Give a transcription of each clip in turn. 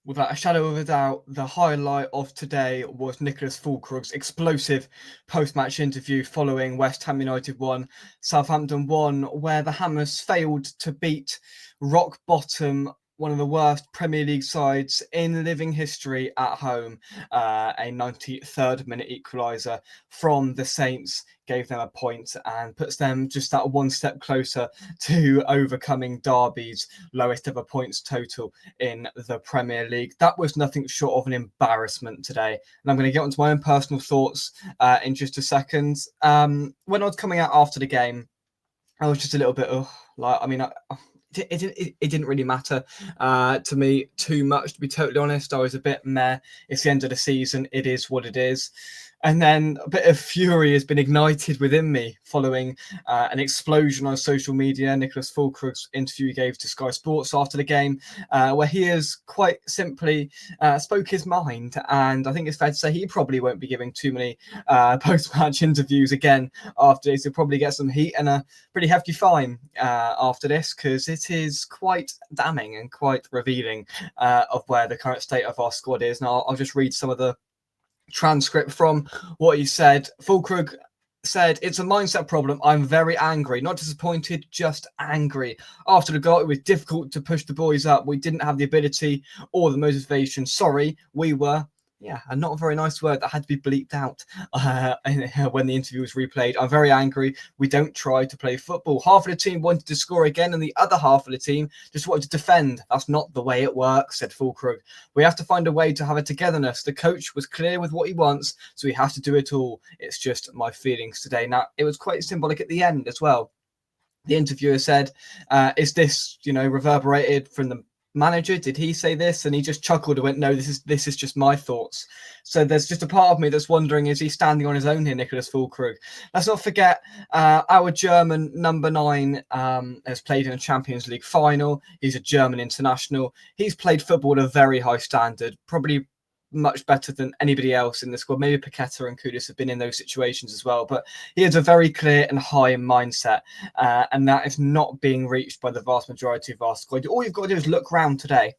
Without a shadow of a doubt, the highlight of today was Nicholas Fullkrug's explosive post-match interview following West Ham United 1, Southampton 1, where the Hammers failed to beat rock bottom, one of the worst Premier League sides in living history at home. A 93rd minute equaliser from the Saints gave them a point and puts them just that one step closer to overcoming Derby's lowest ever points total in the Premier League. That was nothing short of an embarrassment today. And I'm going to get onto my own personal thoughts in just a second. When I was coming out after the game, I was just a little bit, it didn't really matter to me too much, to be totally honest. I was a bit meh. It's the end of the season. It is what it is. And then a bit of fury has been ignited within me following an explosion on social media. Nicholas Fulkrug's interview he gave to Sky Sports after the game, where he has quite simply spoke his mind. And I think it's fair to say he probably won't be giving too many post-match interviews again after this. He'll probably get some heat and a pretty hefty fine after this, because it is quite damning and quite revealing of where the current state of our squad is. Now, I'll just read some of the transcript from what he said. Fulkrug said, "It's a mindset problem. I'm very angry, not disappointed, just angry. After the goal, it was difficult to push the boys up. We didn't have the ability or the motivation. Sorry, we were..." Yeah, and not a very nice word that had to be bleeped out when the interview was replayed. "I'm very angry. We don't try to play football. Half of the team wanted to score again, and the other half of the team just wanted to defend. That's not the way it works," said Fulkrug. "We have to find a way to have a togetherness. The coach was clear with what he wants, so we have to do it all. It's just my feelings today." Now, it was quite symbolic at the end as well. The interviewer said, "Is this, reverberated from the manager? Did he say this?" And he just chuckled and went, "No, this is just my thoughts." So there's just a part of me that's wondering, is he standing on his own here, Nicholas Fulkrug? Let's not forget our German number 9 has played in a Champions League final. He's a German international. He's played football at a very high standard, probably much better than anybody else in the squad. Maybe Paqueta and Kudus have been in those situations as well, but he has a very clear and high mindset, and that is not being reached by the vast majority of our squad. All you've got to do is look around today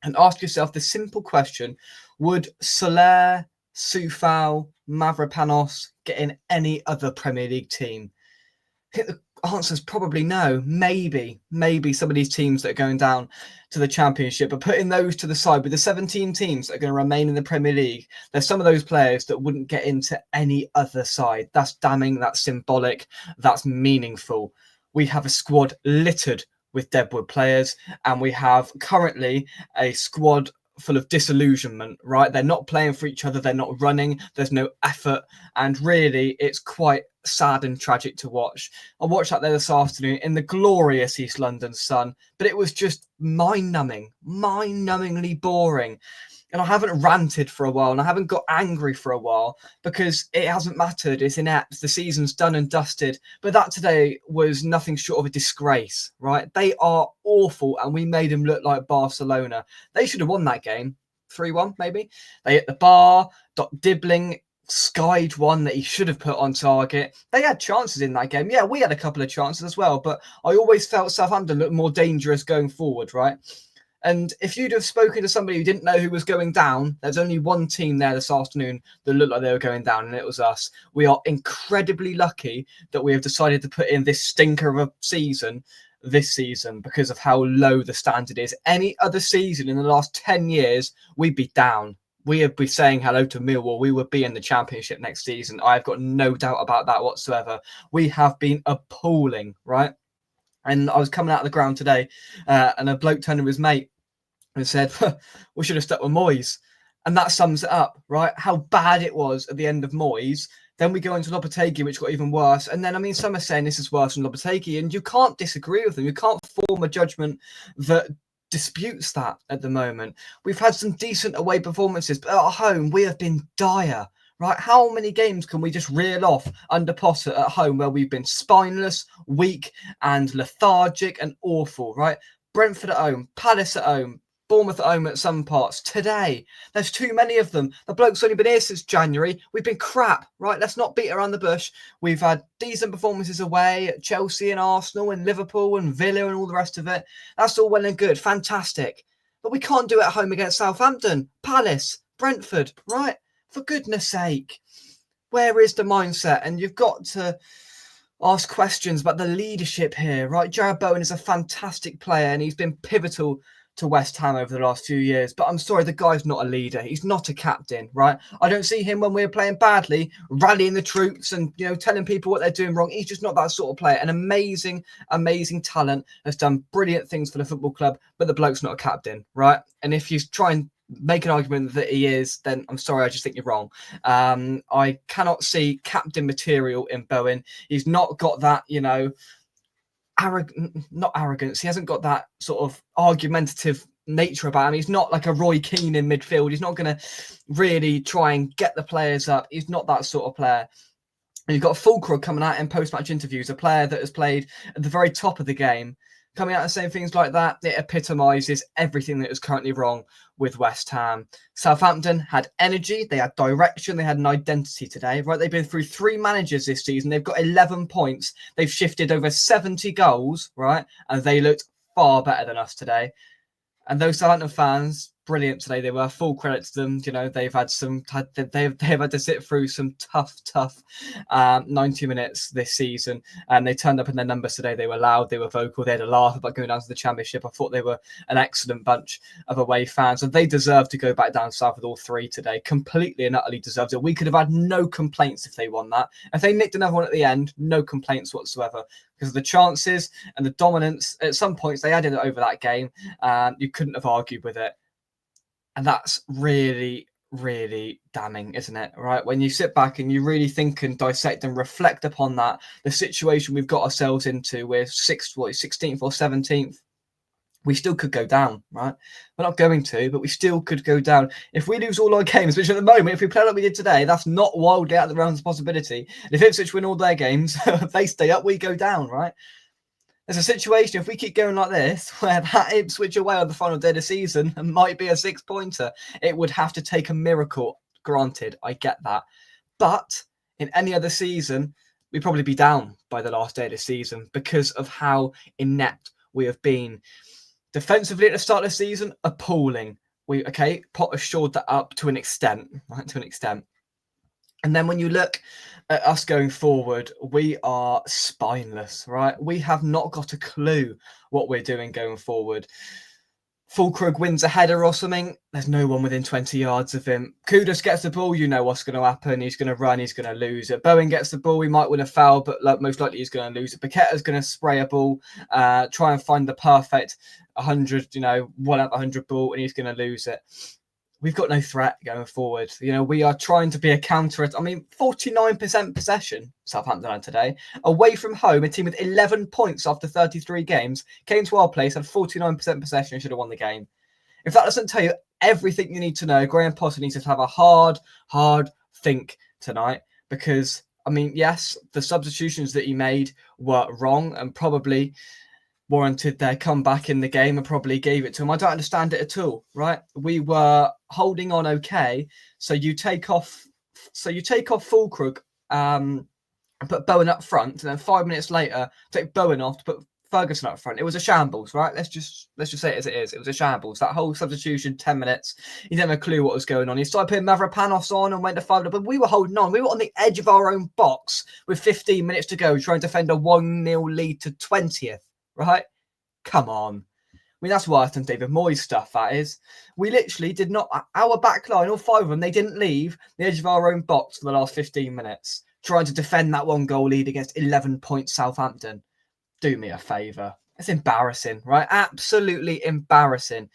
and ask yourself the simple question: would Soler, Soufal, Mavropanos get in any other Premier League team? I think the answer is probably no. Maybe some of these teams that are going down to the Championship, but putting those to the side, with the 17 teams that are going to remain in the Premier League, there's some of those players that wouldn't get into any other side. That's damning, that's symbolic, that's meaningful. We have a squad littered with Deadwood players, and we have currently a squad full of disillusionment, right? They're not playing for each other, they're not running, there's no effort, and really it's quite sad and tragic to watch. I watched that there this afternoon in the glorious East London sun, but it was just mind-numbingly boring. And I haven't ranted for a while, and I haven't got angry for a while, because it hasn't mattered. It's inept. The season's done and dusted. But that today was nothing short of a disgrace, right? They are awful, and we made them look like Barcelona. They should have won that game. 3-1, maybe. They hit the bar. Dibbling skied one that he should have put on target. They had chances in that game. Yeah, we had a couple of chances as well, but I always felt Southampton looked more dangerous going forward, right? And if you'd have spoken to somebody who didn't know who was going down, there's only one team there this afternoon that looked like they were going down, and it was us. We are incredibly lucky that we have decided to put in this stinker of a season this season because of how low the standard is. Any other season in the last 10 years, we'd be down. We would be saying hello to Millwall. We would be in the Championship next season. I've got no doubt about that whatsoever. We have been appalling, right? And I was coming out of the ground today, and a bloke turned to his mate and said, "We should have stuck with Moyes." And that sums it up, right? How bad it was at the end of Moyes. Then we go into Lopetegui, which got even worse. And then, some are saying this is worse than Lopetegui, and you can't disagree with them. You can't form a judgment that disputes that at the moment. We've had some decent away performances, but at home, we have been dire. Right, how many games can we just reel off under Potter at home where we've been spineless, weak, and lethargic and awful, right? Brentford at home, Palace at home, Bournemouth at home at some parts. Today, there's too many of them. The bloke's only been here since January. We've been crap, right? Let's not beat around the bush. We've had decent performances away at Chelsea and Arsenal and Liverpool and Villa and all the rest of it. That's all well and good. Fantastic. But we can't do it at home against Southampton, Palace, Brentford, right? For goodness sake, where is the mindset? And you've got to ask questions about the leadership here, right? Jared Bowen is a fantastic player and he's been pivotal to West Ham over the last few years. But I'm sorry, the guy's not a leader. He's not a captain, right? I don't see him when we're playing badly, rallying the troops and, you know, telling people what they're doing wrong. He's just not that sort of player. An amazing, amazing talent, has done brilliant things for the football club, but the bloke's not a captain, right? And if you try and make an argument that he is, then I'm sorry, I just think you're wrong. I cannot see captain material in Bowen. He's not got that, you know, not arrogance. He hasn't got that sort of argumentative nature about him. He's not like a Roy Keane in midfield. He's not going to really try and get the players up. He's not that sort of player. And you've got Fulkrug coming out in post-match interviews, a player that has played at the very top of the game, coming out and saying things like that. It epitomises everything that is currently wrong with West Ham. Southampton had energy, they had direction, they had an identity today, right? They've been through 3 managers this season. They've got 11 points. They've shifted over 70 goals, right? And they looked far better than us today. And those Southampton fans, brilliant today. They were, full credit to them. You know, they've had to sit through some tough 90 minutes this season, and they turned up in their numbers today. They were loud, they were vocal, they had a laugh about going down to the Championship. I thought they were an excellent bunch of away fans, and they deserve to go back down south with all 3 today. Completely and utterly deserved it. We could have had no complaints if they won that. If they nicked another one at the end, no complaints whatsoever, because of the chances and the dominance. At some points, they added it over that game. You couldn't have argued with it. And that's really, really damning, isn't it? Right? When you sit back and you really think and dissect and reflect upon that, the situation we've got ourselves into, we're 16th or 17th, we still could go down, right? We're not going to, but we still could go down. If we lose all our games, which at the moment, if we play like we did today, that's not wildly out of the realms of possibility. And if Ipswich win all their games, if they stay up, we go down, right? There's a situation, if we keep going like this, where that Ipswich away on the final day of the season might be a 6-pointer. It would have to take a miracle. Granted, I get that. But in any other season, we'd probably be down by the last day of the season because of how inept we have been. Defensively at the start of the season, appalling. Potter shored that up to an extent, right? To an extent. And then when you look at us going forward, we are spineless, right? We have not got a clue what we're doing going forward. Fulkrug wins a header or something. There's no one within 20 yards of him. Kudus gets the ball. You know what's going to happen. He's going to run. He's going to lose it. Bowen gets the ball. He might win a foul, but most likely he's going to lose it. Paqueta's going to spray a ball, try and find the perfect 100, 100 ball, and he's going to lose it. We've got no threat going forward. We are trying to be a counter. 49% possession, Southampton had today. Away from home, a team with 11 points after 33 games, came to our place, had 49% possession and should have won the game. If that doesn't tell you everything you need to know, Graham Potter needs to have a hard think tonight. Because, yes, the substitutions that he made were wrong and probably warranted their comeback in the game and probably gave it to him. I don't understand it at all, right? We were holding on okay. So you take off Fulkrug and put Bowen up front, and then 5 minutes later take Bowen off to put Ferguson up front. It was a shambles, right? Let's just say it as it is. It was a shambles. That whole substitution, 10 minutes. He didn't have a clue what was going on. He started putting Mavropanos on and went to 5, but we were holding on. We were on the edge of our own box with 15 minutes to go, trying to defend a 1-0 lead to 20th. Right? Come on. That's worse than David Moyes stuff, that is. We literally did not, our back line, all 5 of them, they didn't leave the edge of our own box for the last 15 minutes, trying to defend that 1-goal lead against 11-point Southampton. Do me a favour. It's embarrassing, right? Absolutely embarrassing.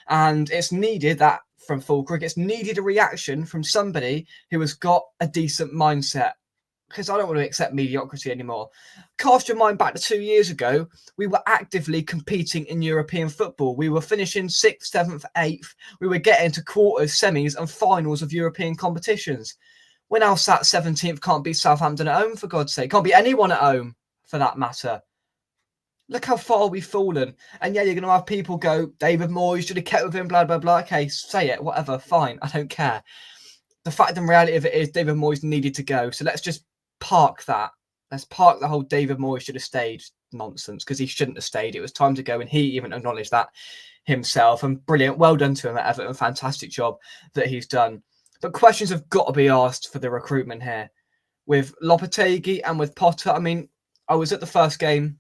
And it's needed that from Fulkrug. It's needed a reaction from somebody who has got a decent mindset. Because I don't want to accept mediocrity anymore. Cast your mind back to 2 years ago, we were actively competing in European football. We were finishing 6th, 7th, 8th. We were getting to quarters, semis and finals of European competitions. We're now sat 17th, can't beat Southampton at home, for God's sake. Can't beat anyone at home, for that matter. Look how far we've fallen. And yeah, you're going to have people go, David Moyes should have kept with him, blah, blah, blah. Okay, say it, whatever, fine. I don't care. The fact and reality of it is David Moyes needed to go. So let's just park that. Let's park the whole David Moyes should have stayed nonsense, because he shouldn't have stayed. It was time to go, and he even acknowledged that himself, and brilliant. Well done to him at Everton. Fantastic job that he's done. But questions have got to be asked for the recruitment here with Lopetegui and with Potter. I mean, I was at the first game,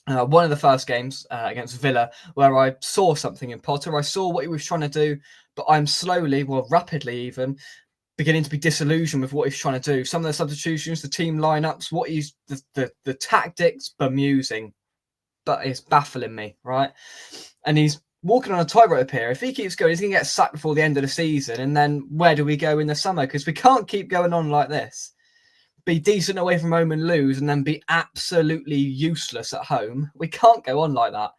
one of the first games against Villa, where I saw something in Potter. I saw what he was trying to do, but I'm slowly, well, rapidly even, beginning to be disillusioned with what he's trying to do. Some of the substitutions, the team lineups, what he's the tactics, bemusing, but it's baffling me, right? And he's walking on a tightrope here. If he keeps going, he's going to get sacked before the end of the season. And then where do we go in the summer? Because we can't keep going on like this. Be decent away from home and lose, and then be absolutely useless at home. We can't go on like that.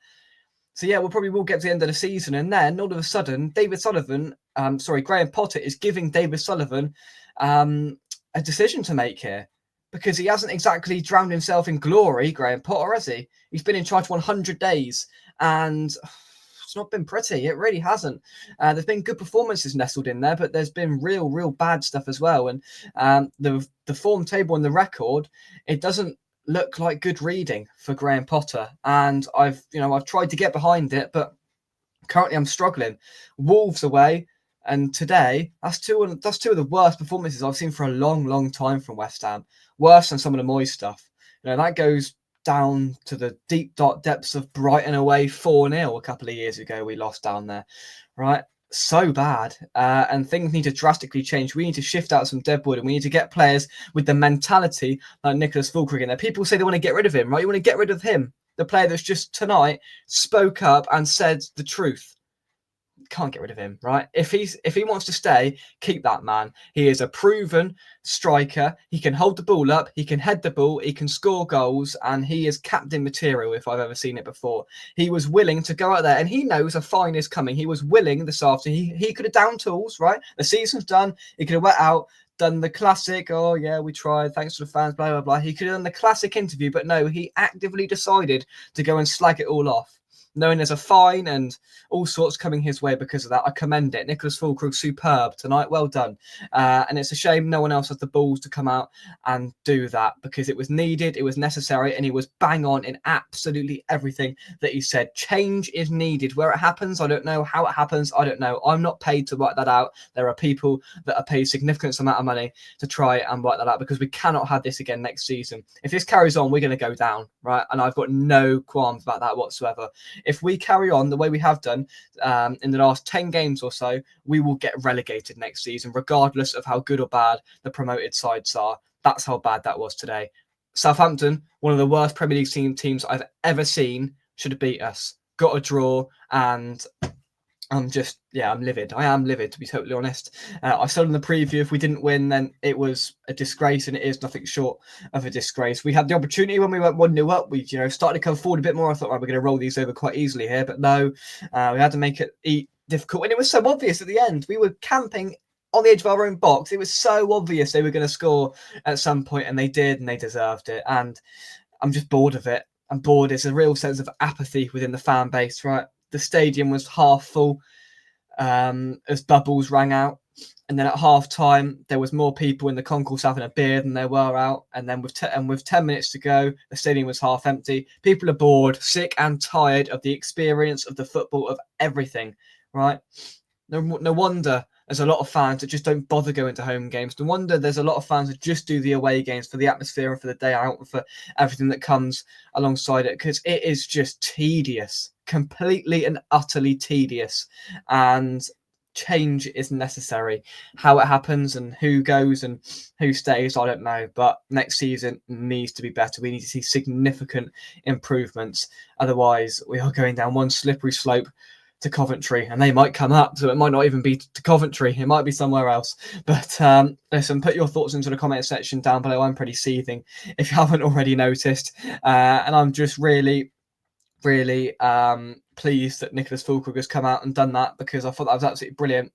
So yeah, we'll probably get to the end of the season, and then all of a sudden, Graham Potter is giving David Sullivan a decision to make here, because he hasn't exactly drowned himself in glory, Graham Potter, has he? He's been in charge 100 days, and it's not been pretty. It really hasn't. There's been good performances nestled in there, but there's been real bad stuff as well. And the form table and the record, it doesn't look like good reading for Graham Potter. And I've tried to get behind it, but currently I'm struggling. Wolves away, and today that's two of the worst performances I've seen for a long time from West Ham. Worse than some of the Moyes stuff. That goes down to the deep dark depths of Brighton away 4-0 a couple of years ago. We lost down there, right? So bad, and things need to drastically change. We need to shift out some Deadwood, and we need to get players with the mentality like Nicholas Fulkrug in there. People say they want to get rid of him, right? You want to get rid of him, the player that's just tonight spoke up and said the truth. Can't get rid of him, right? If he wants to stay, keep that man. He is a proven striker. He can hold the ball up, he can head the ball, he can score goals, and he is captain material if I've ever seen it before. He was willing to go out there, and he knows a fine is coming. He was willing this afternoon. He could have down tools, right? The season's done. He could have went out, done the classic, oh yeah, we tried, thanks to the fans, blah, blah, blah. He could have done the classic interview, but no, he actively decided to go and slag it all off, knowing there's a fine and all sorts coming his way because of that. I commend it. Nicholas Fulkrug, superb tonight. Well done. And it's a shame no one else has the balls to come out and do that, because it was needed, it was necessary, and he was bang on in absolutely everything that he said. Change is needed. Where it happens, I don't know. How it happens, I don't know. I'm not paid to work that out. There are people that are paid significant amount of money to try and work that out, because we cannot have this again next season. If this carries on, we're going to go down, right? And I've got no qualms about that whatsoever. If we carry on the way we have done in the last 10 games or so, we will get relegated next season, regardless of how good or bad the promoted sides are. That's how bad that was today. Southampton, one of the worst Premier League teams I've ever seen, should have beat us. Got a draw, and I'm livid. I am livid, to be totally honest. I said in the preview, if we didn't win, then it was a disgrace, and it is nothing short of a disgrace. We had the opportunity when we went 1-0 up. We, started to come forward a bit more. I thought, right, we're going to roll these over quite easily here, but no, we had to make it difficult, and it was so obvious at the end. We were camping on the edge of our own box. It was so obvious they were going to score at some point, and they did, and they deserved it. And I'm just bored of it. I'm bored. It's a real sense of apathy within the fan base, right? The stadium was half full as bubbles rang out, and then at half time there was more people in the concourse having a beer than there were out, and then with 10 minutes to go, the stadium was half empty. People are bored, sick and tired of the experience, of the football, of everything, right? No wonder there's a lot of fans that just don't bother going to home games. No wonder there's a lot of fans that just do the away games for the atmosphere and for the day out and for everything that comes alongside it, because it is just tedious, completely and utterly tedious, and change is necessary. How it happens and who goes and who stays, I don't know, but next season needs to be better. We need to see significant improvements. Otherwise, we are going down one slippery slope to Coventry, and they might come up, so it might not even be to Coventry, it might be somewhere else. But listen, put your thoughts into the comment section down below. I'm pretty seething, if you haven't already noticed, and I'm just really pleased that Nicholas Fulkrug has come out and done that, because I thought that was absolutely brilliant.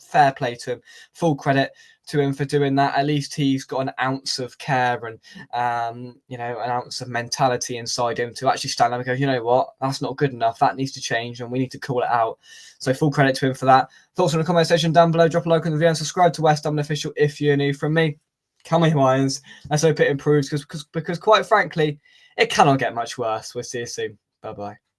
Fair play to him, full credit to him for doing that. At least he's got an ounce of care and an ounce of mentality inside him to actually stand up and go, you know what, that's not good enough, that needs to change, and we need to call it out. So full credit to him for that. Thoughts in the comment section down below. Drop a like on the video and subscribe to West Ham Official if you're new. From me, come on, Lions. Let's hope it improves, because quite frankly, it cannot get much worse. We'll see you soon. Bye bye.